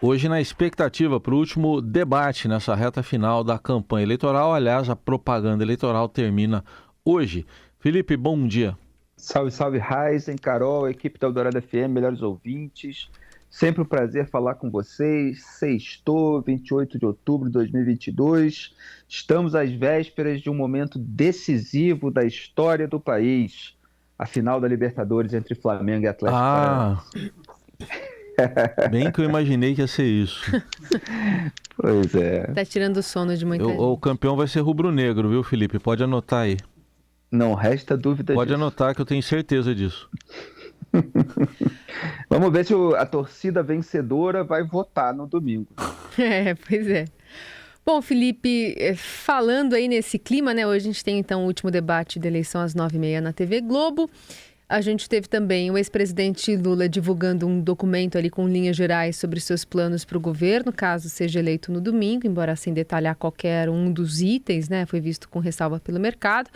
Hoje na expectativa para o último debate nessa reta final da campanha eleitoral. Aliás, a propaganda eleitoral termina hoje. Felipe, bom dia. Salve, salve, Raizen, Carol, equipe da Eldorado FM, melhores ouvintes. Sempre um prazer falar com vocês. Sextou, 28 de outubro de 2022. Estamos às vésperas de um momento decisivo da história do país. A final da Libertadores entre Flamengo e Atlético Paranaense. Bem que eu imaginei que ia ser isso. Pois é. Tá tirando o sono de muita gente. O campeão vai ser rubro-negro, viu, Felipe? Pode anotar aí. Não resta dúvida Pode disso. anotar que eu tenho certeza disso. Vamos ver se a torcida vencedora vai votar no domingo. Pois é. Bom, Felipe, falando aí nesse clima, né? Hoje a gente tem então o último debate da eleição às 9h30 na TV Globo. A gente teve também o ex-presidente Lula divulgando um documento ali com linhas gerais sobre seus planos para o governo, caso seja eleito no domingo, embora sem detalhar qualquer um dos itens, né? Foi visto com ressalva pelo mercado.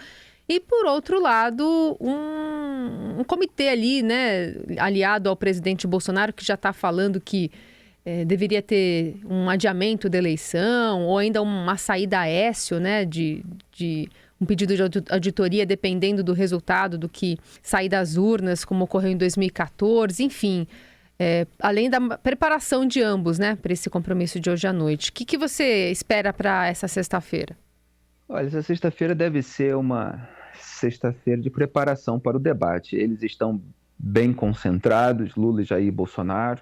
E, por outro lado, um comitê ali, né, aliado ao presidente Bolsonaro, que já está falando que deveria ter um adiamento da eleição ou ainda uma saída a Aécio, né, de um pedido de auditoria dependendo do resultado do que sair das urnas, como ocorreu em 2014, enfim. Além da preparação de ambos, né, para esse compromisso de hoje à noite. O que você espera para essa sexta-feira? Olha, essa sexta-feira deve ser uma sexta-feira de preparação para o debate. Eles estão bem concentrados, Lula, Jair e Bolsonaro.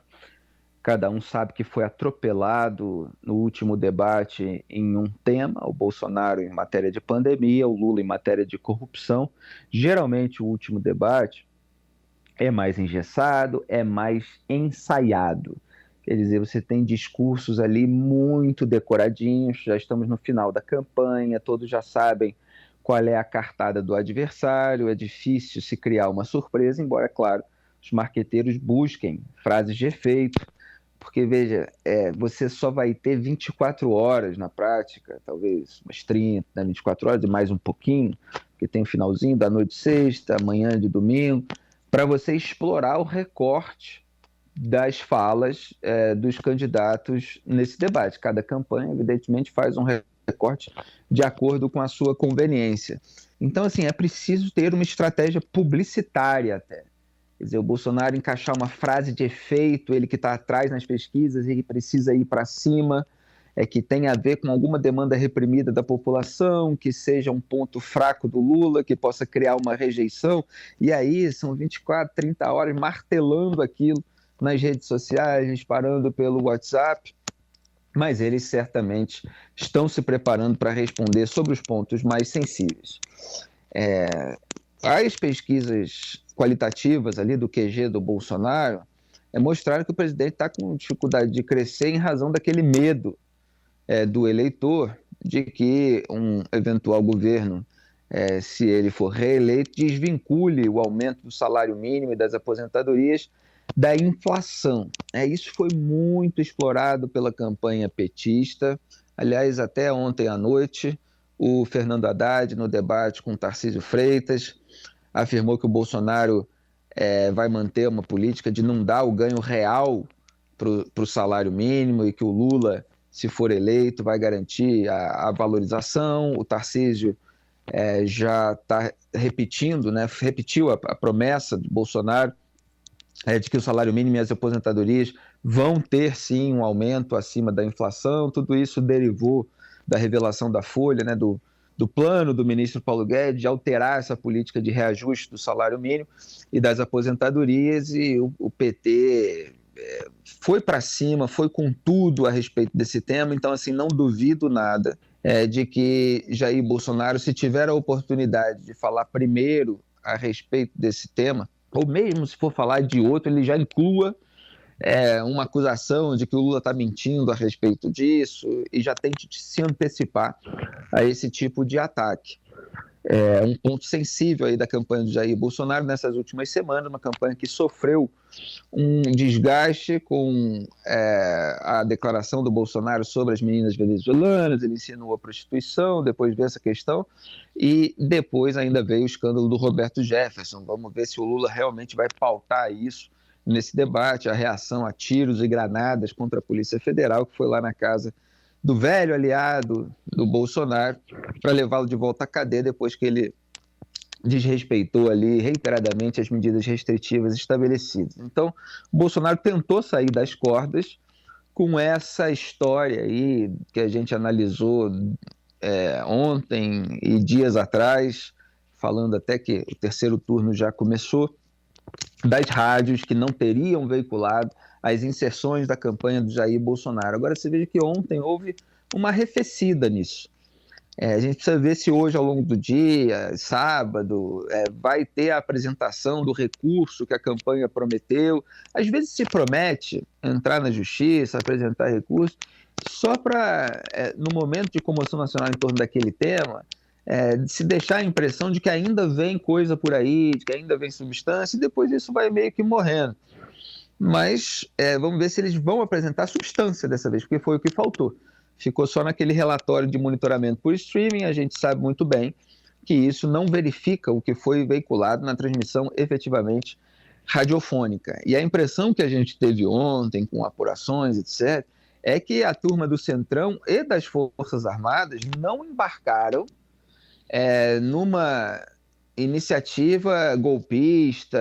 Cada um sabe que foi atropelado no último debate em um tema, o Bolsonaro em matéria de pandemia, o Lula em matéria de corrupção. Geralmente o último debate é mais engessado, é mais ensaiado. Quer dizer, você tem discursos ali muito decoradinhos, já estamos no final da campanha, todos já sabem qual é a cartada do adversário, é difícil se criar uma surpresa, embora, claro, os marqueteiros busquem frases de efeito, porque, veja, você só vai ter 24 horas na prática, talvez umas 30, 24 horas e mais um pouquinho, porque tem o finalzinho da noite de sexta, amanhã de domingo, para você explorar o recorte das falas dos candidatos nesse debate. Cada campanha, evidentemente, faz um recorte de acordo com a sua conveniência. Então, assim, é preciso ter uma estratégia publicitária até. Quer dizer, o Bolsonaro encaixar uma frase de efeito, ele que está atrás nas pesquisas, ele precisa ir para cima, que tem a ver com alguma demanda reprimida da população, que seja um ponto fraco do Lula, que possa criar uma rejeição. E aí são 24, 30 horas martelando aquilo nas redes sociais, disparando pelo WhatsApp, mas eles certamente estão se preparando para responder sobre os pontos mais sensíveis. As pesquisas qualitativas ali do QG do Bolsonaro mostraram que o presidente está com dificuldade de crescer em razão daquele medo do eleitor de que um eventual governo, se ele for reeleito, desvincule o aumento do salário mínimo e das aposentadorias da inflação. Isso foi muito explorado pela campanha petista. Aliás, até ontem à noite, o Fernando Haddad, no debate com o Tarcísio Freitas, afirmou que o Bolsonaro vai manter uma política de não dar o ganho real para o salário mínimo e que o Lula, se for eleito, vai garantir a valorização. O Tarcísio já está repetindo, né, repetiu a promessa do Bolsonaro de que o salário mínimo e as aposentadorias vão ter, sim, um aumento acima da inflação. Tudo isso derivou da revelação da Folha, né, do plano do ministro Paulo Guedes de alterar essa política de reajuste do salário mínimo e das aposentadorias, e o PT foi para cima, foi com tudo a respeito desse tema. Então, assim, não duvido nada de que Jair Bolsonaro, se tiver a oportunidade de falar primeiro a respeito desse tema, ou mesmo se for falar de outro, ele já inclua uma acusação de que o Lula está mentindo a respeito disso e já tente se antecipar a esse tipo de ataque. Um ponto sensível aí da campanha de Jair Bolsonaro nessas últimas semanas, uma campanha que sofreu um desgaste com a declaração do Bolsonaro sobre as meninas venezuelanas. Ele insinuou a prostituição, depois veio essa questão, e depois ainda veio o escândalo do Roberto Jefferson. Vamos ver se o Lula realmente vai pautar isso nesse debate, a reação a tiros e granadas contra a Polícia Federal, que foi lá na casa do velho aliado do Bolsonaro para levá-lo de volta à cadeia depois que ele desrespeitou ali reiteradamente as medidas restritivas estabelecidas. Então, o Bolsonaro tentou sair das cordas com essa história aí que a gente analisou ontem e dias atrás, falando até que o terceiro turno já começou, das rádios que não teriam veiculado as inserções da campanha do Jair Bolsonaro. Agora você veja que ontem houve uma arrefecida nisso. A gente precisa ver se hoje, ao longo do dia, sábado, vai ter a apresentação do recurso que a campanha prometeu. Às vezes se promete entrar na justiça, apresentar recurso, só para, no momento de comoção nacional em torno daquele tema, se deixar a impressão de que ainda vem coisa por aí, de que ainda vem substância, e depois isso vai meio que morrendo. Mas vamos ver se eles vão apresentar substância dessa vez, porque foi o que faltou. Ficou só naquele relatório de monitoramento por streaming. A gente sabe muito bem que isso não verifica o que foi veiculado na transmissão efetivamente radiofônica. E a impressão que a gente teve ontem, com apurações, etc., é que a turma do Centrão e das Forças Armadas não embarcaram numa iniciativa golpista,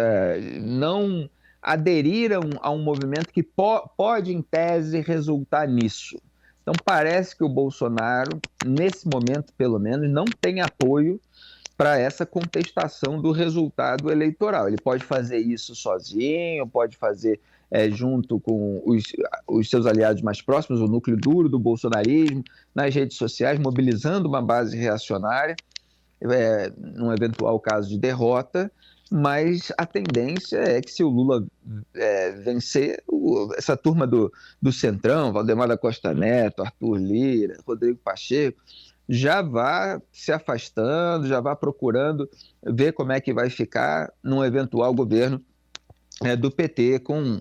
não aderiram a um movimento que pode, em tese, resultar nisso. Então, parece que o Bolsonaro, nesse momento, pelo menos, não tem apoio para essa contestação do resultado eleitoral. Ele pode fazer isso sozinho, pode fazer junto com os seus aliados mais próximos, o núcleo duro do bolsonarismo, nas redes sociais, mobilizando uma base reacionária, num eventual caso de derrota, mas a tendência é que se o Lula vencer, essa turma do Centrão, Valdemar da Costa Neto, Arthur Lira, Rodrigo Pacheco, já vá se afastando, já vá procurando ver como é que vai ficar num eventual governo do PT, com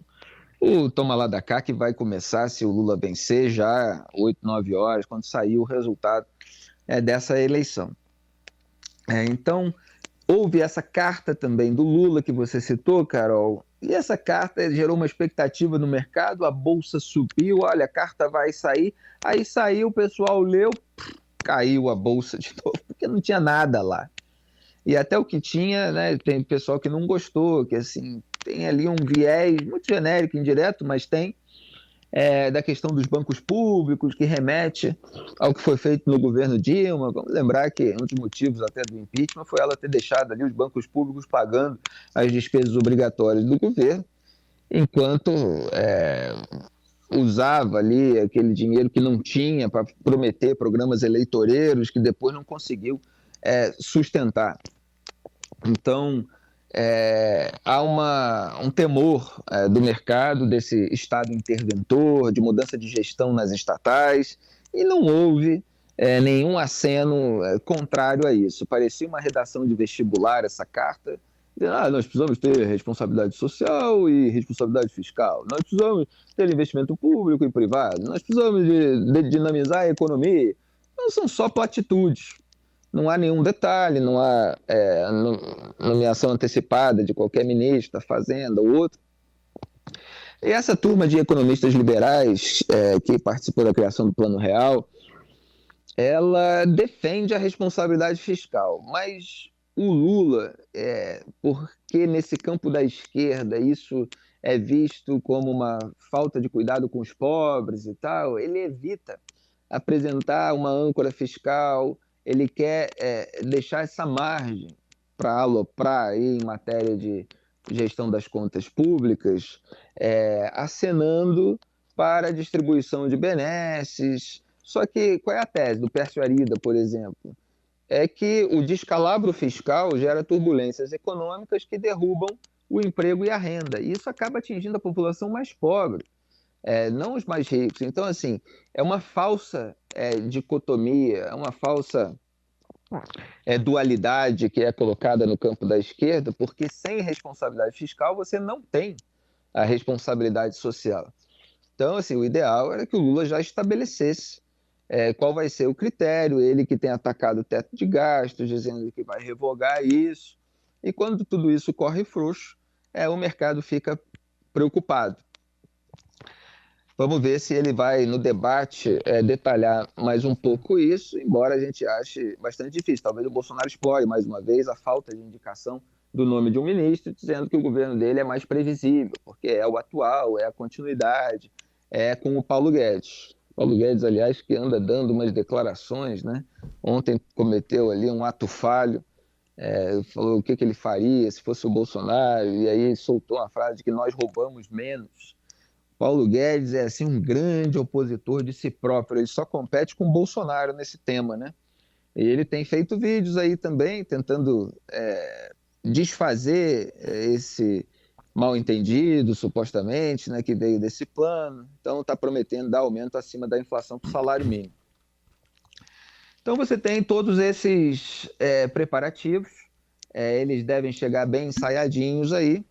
o toma lá da cá, que vai começar, se o Lula vencer, já 8, 9 horas, quando sair o resultado dessa eleição. Então, houve essa carta também do Lula que você citou, Carol, e essa carta gerou uma expectativa no mercado, a bolsa subiu, olha, a carta vai sair, aí saiu, o pessoal leu, caiu a bolsa de novo, porque não tinha nada lá. E até o que tinha, né, tem pessoal que não gostou, que assim, tem ali um viés muito genérico, indireto, mas tem, da questão dos bancos públicos, que remete ao que foi feito no governo Dilma. Vamos lembrar que um dos motivos até do impeachment foi ela ter deixado ali os bancos públicos pagando as despesas obrigatórias do governo, enquanto usava ali aquele dinheiro que não tinha para prometer programas eleitoreiros que depois não conseguiu sustentar. Então, há um temor do mercado, desse Estado interventor, de mudança de gestão nas estatais, e não houve nenhum aceno contrário a isso. Parecia uma redação de vestibular essa carta, dizendo, nós precisamos ter responsabilidade social e responsabilidade fiscal, nós precisamos ter investimento público e privado, nós precisamos de dinamizar a economia. Não são só platitudes. Não há nenhum detalhe, não há nomeação antecipada de qualquer ministro da Fazenda ou outro. E essa turma de economistas liberais que participou da criação do Plano Real, ela defende a responsabilidade fiscal, mas o Lula, porque nesse campo da esquerda isso é visto como uma falta de cuidado com os pobres e tal, ele evita apresentar uma âncora fiscal. Ele quer deixar essa margem para aloprar aí em matéria de gestão das contas públicas, acenando para a distribuição de benesses. Só que qual é a tese do Pércio Arida, por exemplo? É que o descalabro fiscal gera turbulências econômicas que derrubam o emprego e a renda. E isso acaba atingindo a população mais pobre, não os mais ricos. Então, assim, é uma falsa dicotomia, é uma falsa dualidade que é colocada no campo da esquerda, porque sem responsabilidade fiscal você não tem a responsabilidade social. Então, assim, o ideal era que o Lula já estabelecesse qual vai ser o critério, ele que tem atacado o teto de gastos, dizendo que vai revogar isso, e quando tudo isso corre frouxo, o mercado fica preocupado. Vamos ver se ele vai, no debate, detalhar mais um pouco isso, embora a gente ache bastante difícil. Talvez o Bolsonaro explore, mais uma vez, a falta de indicação do nome de um ministro, dizendo que o governo dele é mais previsível, porque é o atual, é a continuidade, é com o Paulo Guedes. Paulo Guedes, aliás, que anda dando umas declarações, né? Ontem cometeu ali um ato falho, falou o que ele faria se fosse o Bolsonaro, e aí soltou uma frase de que nós roubamos menos. Paulo Guedes é assim um grande opositor de si próprio, ele só compete com o Bolsonaro nesse tema, né? E ele tem feito vídeos aí também, tentando desfazer esse mal-entendido, supostamente, né, que veio desse plano. Então está prometendo dar aumento acima da inflação para o salário mínimo. Então você tem todos esses preparativos, eles devem chegar bem ensaiadinhos aí.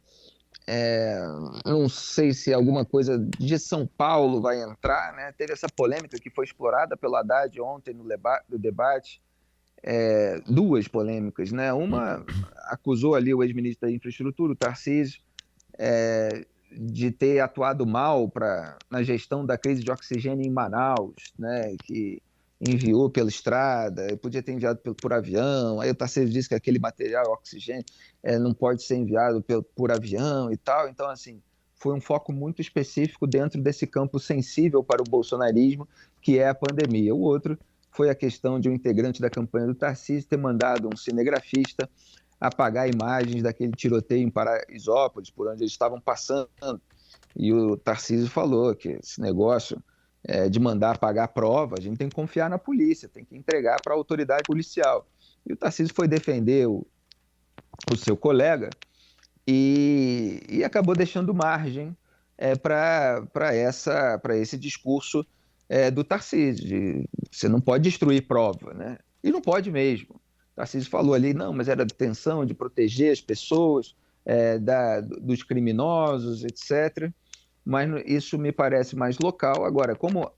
Não sei se alguma coisa de São Paulo vai entrar, né? Teve essa polêmica que foi explorada pelo Haddad ontem no debate, duas polêmicas, né? Uma acusou ali o ex-ministro da Infraestrutura, o Tarcísio, de ter atuado mal na gestão da crise de oxigênio em Manaus, né? Que enviou pela estrada, podia ter enviado por avião, aí o Tarcísio disse que aquele material, oxigênio, não pode ser enviado por avião e tal. Então, assim, foi um foco muito específico dentro desse campo sensível para o bolsonarismo, que é a pandemia. O outro foi a questão de um integrante da campanha do Tarcísio ter mandado um cinegrafista apagar imagens daquele tiroteio em Paraisópolis, por onde eles estavam passando. E o Tarcísio falou que esse negócio de mandar apagar a prova, a gente tem que confiar na polícia, tem que entregar para a autoridade policial. E o Tarcísio foi defender o seu colega e acabou deixando margem para esse discurso do Tarcísio, você não pode destruir prova, né? E não pode mesmo. O Tarcísio falou ali, não, mas era intenção de proteger as pessoas dos criminosos, etc., mas isso me parece mais local. Agora, como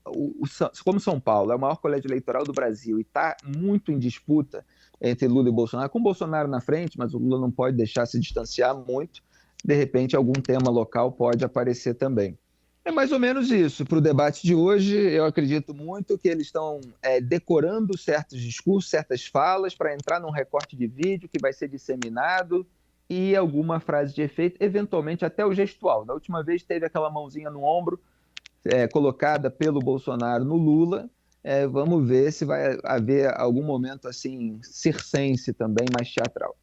São Paulo é o maior colégio eleitoral do Brasil e está muito em disputa entre Lula e Bolsonaro, com Bolsonaro na frente, mas o Lula não pode deixar se distanciar muito, de repente algum tema local pode aparecer também. É mais ou menos isso. Para o debate de hoje, eu acredito muito que eles estão decorando certos discursos, certas falas, para entrar num recorte de vídeo que vai ser disseminado, e alguma frase de efeito, eventualmente até o gestual. Da última vez teve aquela mãozinha no ombro colocada pelo Bolsonaro no Lula. Vamos ver se vai haver algum momento assim circense também, mais teatral.